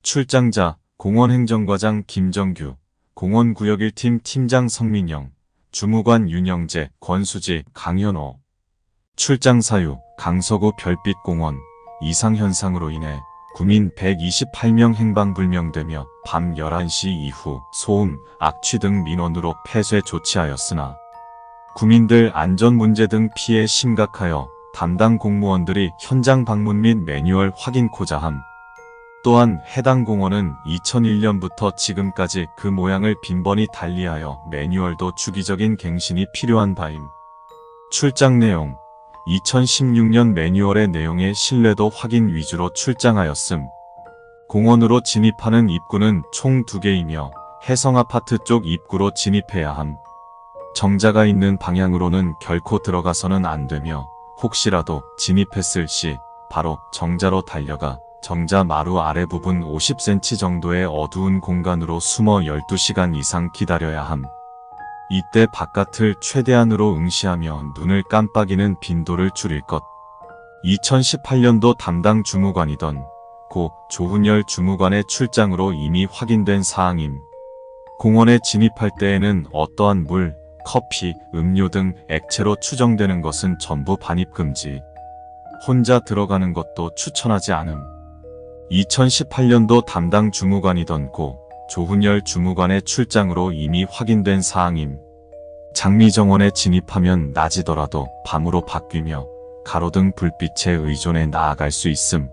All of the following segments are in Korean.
출장자, 공원행정과장 김정규, 공원구역 1팀 팀장 성민영, 주무관 윤영재, 권수지, 강현호. 출장 사유, 강서구 별빛공원, 이상현상으로 인해 구민 128명 행방불명되며 밤 11시 이후 소음, 악취 등 민원으로 폐쇄 조치하였으나 구민들 안전 문제 등 피해 심각하여 담당 공무원들이 현장 방문 및 매뉴얼 확인코자 함. 또한 해당 공원은 2001년부터 지금까지 그 모양을 빈번히 달리하여 매뉴얼도 주기적인 갱신이 필요한 바임. 출장 내용 2016년 매뉴얼의 내용의 신뢰도 확인 위주로 출장하였음. 공원으로 진입하는 입구는 총 2개이며 해성아파트 쪽 입구로 진입해야 함. 정자가 있는 방향으로는 결코 들어가서는 안 되며 혹시라도 진입했을 시 바로 정자로 달려가 정자 마루 아래 부분 50cm 정도의 어두운 공간으로 숨어 12시간 이상 기다려야 함. 이때 바깥을 최대한으로 응시하며 눈을 깜빡이는 빈도를 줄일 것. 2018년도 담당 주무관이던 고 조훈열 주무관의 출장으로 이미 확인된 사항임. 공원에 진입할 때에는 어떠한 물, 커피, 음료 등 액체로 추정되는 것은 전부 반입 금지. 혼자 들어가는 것도 추천하지 않음. 2018년도 담당 주무관이던 고 조훈열 주무관의 출장으로 이미 확인된 사항임. 장미정원에 진입하면 낮이더라도 밤으로 바뀌며 가로등 불빛에 의존해 나아갈 수 있음.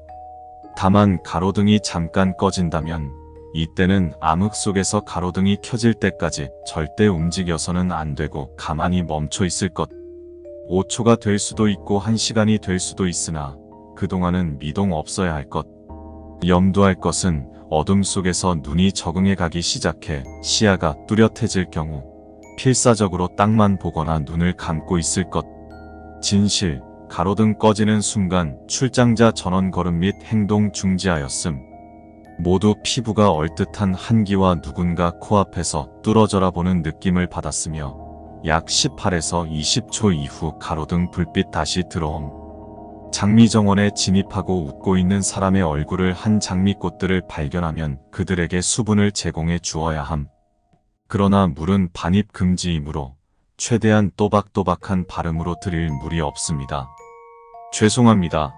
다만 가로등이 잠깐 꺼진다면 이때는 암흑 속에서 가로등이 켜질 때까지 절대 움직여서는 안 되고 가만히 멈춰 있을 것. 5초가 될 수도 있고 1시간이 될 수도 있으나 그동안은 미동 없어야 할 것. 염두할 것은 어둠 속에서 눈이 적응해 가기 시작해 시야가 뚜렷해질 경우 필사적으로 땅만 보거나 눈을 감고 있을 것. 진실, 가로등 꺼지는 순간 출장자 전원 걸음 및 행동 중지하였음. 모두 피부가 얼뜻한 한기와 누군가 코앞에서 뚫어져라 보는 느낌을 받았으며 약 18에서 20초 이후 가로등 불빛 다시 들어옴. 장미정원에 진입하고 웃고 있는 사람의 얼굴을 한 장미꽃들을 발견하면 그들에게 수분을 제공해 주어야 함. 그러나 물은 반입 금지이므로 최대한 또박또박한 발음으로 드릴 물이 없습니다. 죄송합니다.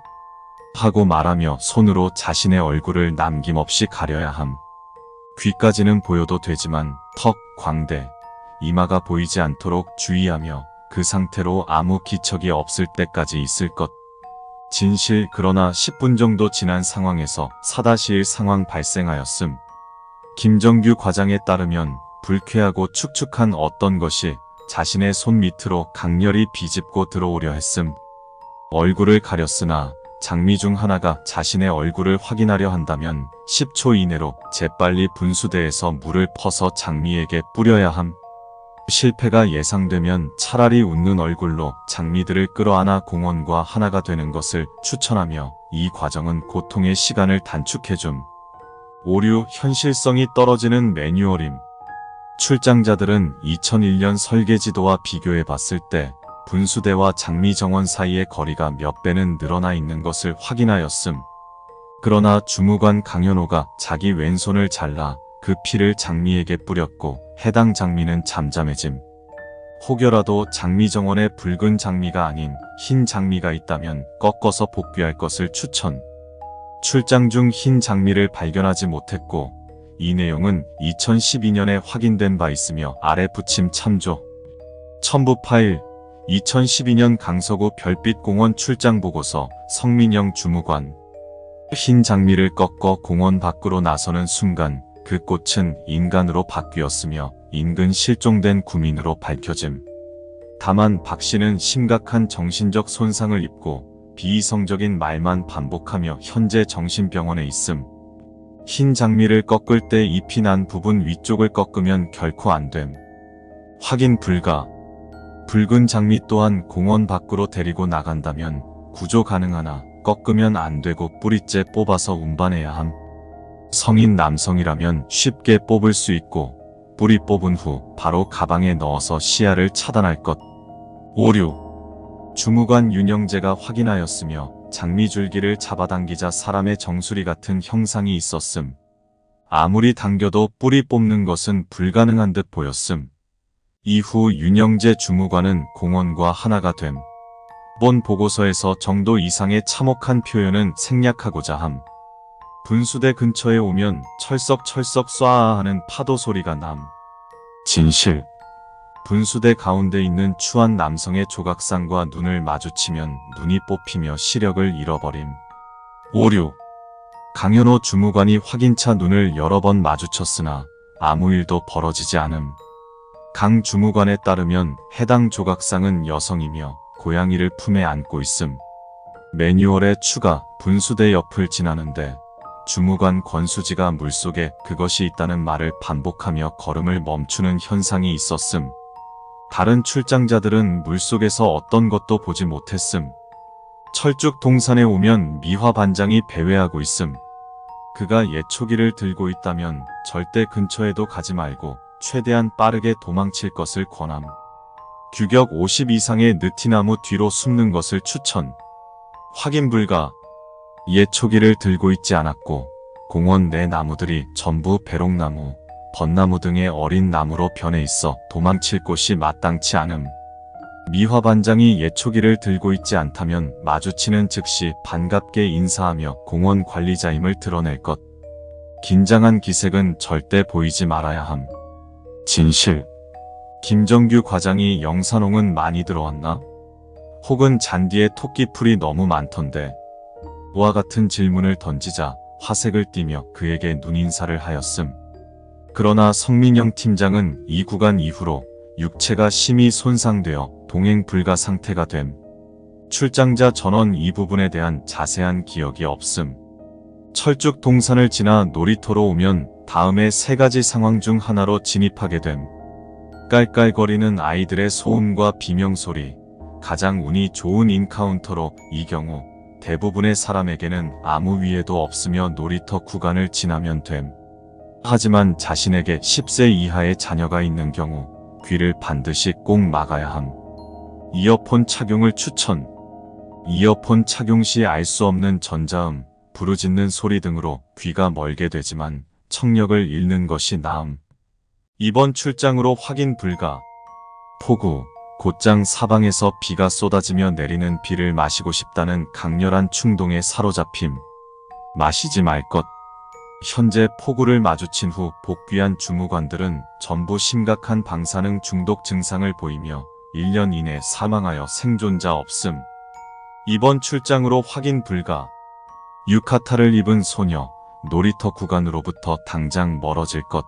하고 말하며 손으로 자신의 얼굴을 남김없이 가려야 함. 귀까지는 보여도 되지만 턱, 광대, 이마가 보이지 않도록 주의하며 그 상태로 아무 기척이 없을 때까지 있을 것. 진실 그러나 10분 정도 지난 상황에서 4-1 상황 발생하였음. 김정규 과장에 따르면 불쾌하고 축축한 어떤 것이 자신의 손 밑으로 강렬히 비집고 들어오려 했음. 얼굴을 가렸으나 장미 중 하나가 자신의 얼굴을 확인하려 한다면 10초 이내로 재빨리 분수대에서 물을 퍼서 장미에게 뿌려야 함. 실패가 예상되면 차라리 웃는 얼굴로 장미들을 끌어안아 공원과 하나가 되는 것을 추천하며 이 과정은 고통의 시간을 단축해줌. 오류, 현실성이 떨어지는 매뉴얼임. 출장자들은 2001년 설계지도와 비교해 봤을 때 분수대와 장미정원 사이의 거리가 몇 배는 늘어나 있는 것을 확인하였음. 그러나 주무관 강현호가 자기 왼손을 잘라 그 피를 장미에게 뿌렸고 해당 장미는 잠잠해짐. 혹여라도 장미정원에 붉은 장미가 아닌 흰 장미가 있다면 꺾어서 복귀할 것을 추천. 출장 중 흰 장미를 발견하지 못했고 이 내용은 2012년에 확인된 바 있으며 아래 붙임 참조. 첨부 파일 2012년 강서구 별빛공원 출장 보고서 성민영 주무관. 흰 장미를 꺾어 공원 밖으로 나서는 순간 그 꽃은 인간으로 바뀌었으며 인근 실종된 구민으로 밝혀짐. 다만 박 씨는 심각한 정신적 손상을 입고 비이성적인 말만 반복하며 현재 정신병원에 있음. 흰 장미를 꺾을 때 잎이 난 부분 위쪽을 꺾으면 결코 안 됨. 확인 불가. 붉은 장미 또한 공원 밖으로 데리고 나간다면 구조 가능하나 꺾으면 안 되고 뿌리째 뽑아서 운반해야 함. 성인 남성이라면 쉽게 뽑을 수 있고 뿌리 뽑은 후 바로 가방에 넣어서 시야를 차단할 것. 오류. 주무관 윤영재가 확인하였으며 장미줄기를 잡아당기자 사람의 정수리 같은 형상이 있었음. 아무리 당겨도 뿌리 뽑는 것은 불가능한 듯 보였음. 이후 윤영재 주무관은 공원과 하나가 됨. 본 보고서에서 정도 이상의 참혹한 표현은 생략하고자 함. 분수대 근처에 오면 철썩철썩 쏴아 하는 파도 소리가 남. 진실. 분수대 가운데 있는 추한 남성의 조각상과 눈을 마주치면 눈이 뽑히며 시력을 잃어버림. 오류. 강현호 주무관이 확인차 눈을 여러 번 마주쳤으나 아무 일도 벌어지지 않음. 강 주무관에 따르면 해당 조각상은 여성이며 고양이를 품에 안고 있음. 매뉴얼에 추가 분수대 옆을 지나는데 주무관 권수지가 물속에 그것이 있다는 말을 반복하며 걸음을 멈추는 현상이 있었음. 다른 출장자들은 물속에서 어떤 것도 보지 못했음. 철쭉 동산에 오면 미화 반장이 배회하고 있음. 그가 예초기를 들고 있다면 절대 근처에도 가지 말고 최대한 빠르게 도망칠 것을 권함. 규격 50 이상의 느티나무 뒤로 숨는 것을 추천. 확인 불가. 예초기를 들고 있지 않았고 공원 내 나무들이 전부 배롱나무, 벚나무 등의 어린 나무로 변해 있어 도망칠 곳이 마땅치 않음. 미화 반장이 예초기를 들고 있지 않다면 마주치는 즉시 반갑게 인사하며 공원 관리자임을 드러낼 것. 긴장한 기색은 절대 보이지 말아야 함. 진실. 김정규 과장이 영산홍은 많이 들어왔나? 혹은 잔디에 토끼풀이 너무 많던데. 와 같은 질문을 던지자 화색을 띠며 그에게 눈인사를 하였음. 그러나 성민영 팀장은 이 구간 이후로 육체가 심히 손상되어 동행 불가 상태가 됨. 출장자 전원 이 부분에 대한 자세한 기억이 없음. 철쭉 동산을 지나 놀이터로 오면 다음에 세 가지 상황 중 하나로 진입하게 됨. 깔깔거리는 아이들의 소음과 비명소리, 가장 운이 좋은 인카운터로 이 경우 대부분의 사람에게는 아무 위해도 없으며 놀이터 구간을 지나면 됨. 하지만 자신에게 10세 이하의 자녀가 있는 경우 귀를 반드시 꼭 막아야 함. 이어폰 착용을 추천. 이어폰 착용 시 알 수 없는 전자음, 부르짖는 소리 등으로 귀가 멀게 되지만 청력을 잃는 것이 나음. 이번 출장으로 확인 불가. 폭우. 곧장 사방에서 비가 쏟아지며 내리는 비를 마시고 싶다는 강렬한 충동에 사로잡힘. 마시지 말 것. 현재 폭우를 마주친 후 복귀한 주무관들은 전부 심각한 방사능 중독 증상을 보이며 1년 이내 사망하여 생존자 없음. 이번 출장으로 확인 불가. 유카타를 입은 소녀, 놀이터 구간으로부터 당장 멀어질 것.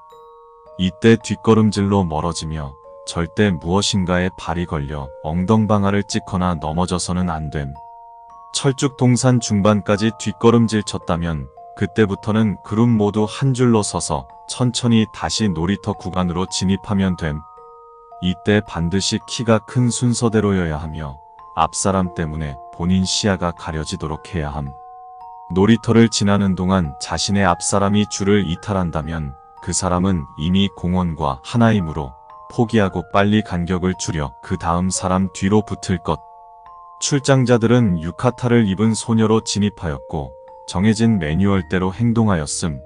이때 뒷걸음질로 멀어지며 절대 무엇인가에 발이 걸려 엉덩방아를 찍거나 넘어져서는 안 됨. 철쭉 동산 중반까지 뒷걸음질 쳤다면 그때부터는 그룹 모두 한 줄로 서서 천천히 다시 놀이터 구간으로 진입하면 됨. 이때 반드시 키가 큰 순서대로여야 하며 앞사람 때문에 본인 시야가 가려지도록 해야 함. 놀이터를 지나는 동안 자신의 앞사람이 줄을 이탈한다면 그 사람은 이미 공원과 하나이므로 포기하고 빨리 간격을 줄여 그 다음 사람 뒤로 붙을 것. 출장자들은 유카타를 입은 소녀로 진입하였고 정해진 매뉴얼대로 행동하였음.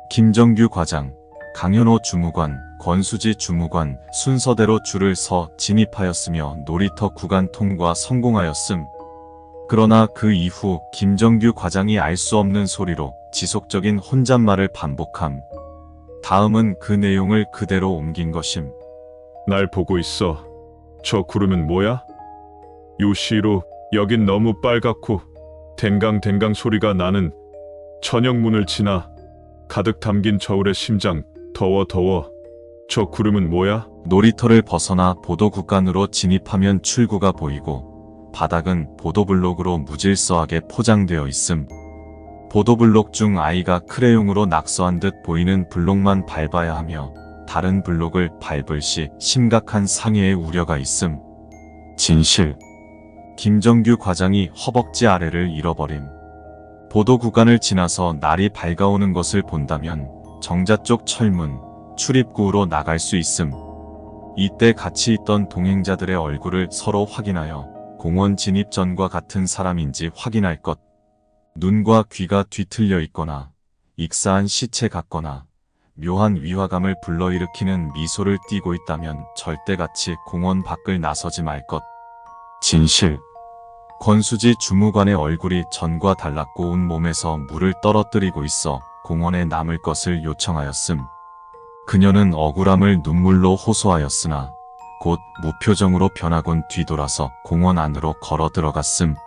김정규 과장, 강현호 주무관, 권수지 주무관 순서대로 줄을 서 진입하였으며 놀이터 구간 통과 성공하였음. 그러나 그 이후 김정규 과장이 알 수 없는 소리로 지속적인 혼잣말을 반복함. 다음은 그 내용을 그대로 옮긴 것임. 날 보고 있어. 저 구름은 뭐야? 요시로 여긴 너무 빨갛고 댕강댕강 소리가 나는 저녁문을 지나 가득 담긴 저울의 심장 더워. 저 구름은 뭐야? 놀이터를 벗어나 보도국간으로 진입하면 출구가 보이고 바닥은 보도블록으로 무질서하게 포장되어 있음. 보도블록 중 아이가 크레용으로 낙서한 듯 보이는 블록만 밟아야 하며 다른 블록을 밟을 시 심각한 상해의 우려가 있음. 진실. 김정규 과장이 허벅지 아래를 잃어버림. 보도 구간을 지나서 날이 밝아오는 것을 본다면 정자 쪽 철문, 출입구로 나갈 수 있음. 이때 같이 있던 동행자들의 얼굴을 서로 확인하여 공원 진입 전과 같은 사람인지 확인할 것. 눈과 귀가 뒤틀려 있거나 익사한 시체 같거나 묘한 위화감을 불러일으키는 미소를 띠고 있다면 절대같이 공원 밖을 나서지 말 것. 진실. 권수지 주무관의 얼굴이 전과 달랐고 온몸에서 물을 떨어뜨리고 있어 공원에 남을 것을 요청하였음. 그녀는 억울함을 눈물로 호소하였으나 곧 무표정으로 변하곤 뒤돌아서 공원 안으로 걸어 들어갔음.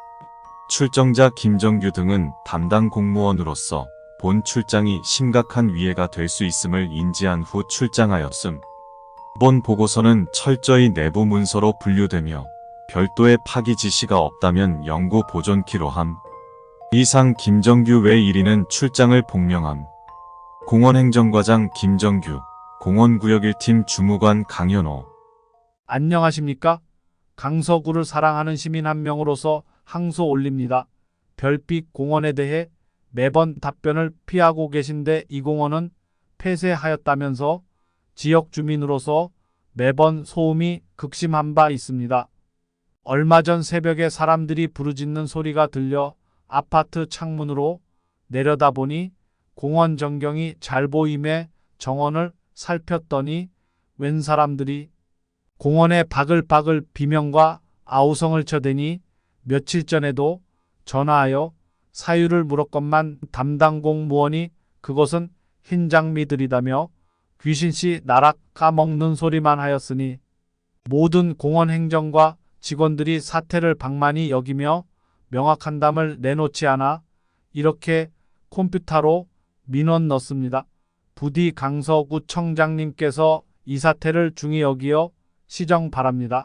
출정자 김정규 등은 담당 공무원으로서 본 출장이 심각한 위해가 될 수 있음을 인지한 후 출장하였음. 본 보고서는 철저히 내부 문서로 분류되며 별도의 파기 지시가 없다면 영구 보존키로 함. 이상 김정규 외 1인은 출장을 복명함. 공원행정과장 김정규, 공원구역 1팀 주무관 강현호. 안녕하십니까? 강서구를 사랑하는 시민 한 명으로서 항소 올립니다. 별빛 공원에 대해 매번 답변을 피하고 계신데 이 공원은 폐쇄하였다면서 지역 주민으로서 매번 소음이 극심한 바 있습니다. 얼마 전 새벽에 사람들이 부르짖는 소리가 들려 아파트 창문으로 내려다보니 공원 전경이 잘 보임에 정원을 살폈더니 웬 사람들이 공원에 바글바글 비명과 아우성을 쳐대니 며칠 전에도 전화하여 사유를 물었건만 담당 공무원이 그것은 흰장미들이다며 귀신씨 나락 까먹는 소리만 하였으니 모든 공원 행정과 직원들이 사태를 방만히 여기며 명확한 답을 내놓지 않아 이렇게 컴퓨터로 민원 넣습니다. 부디 강서구청장님께서 이 사태를 중히 여기어 시정 바랍니다.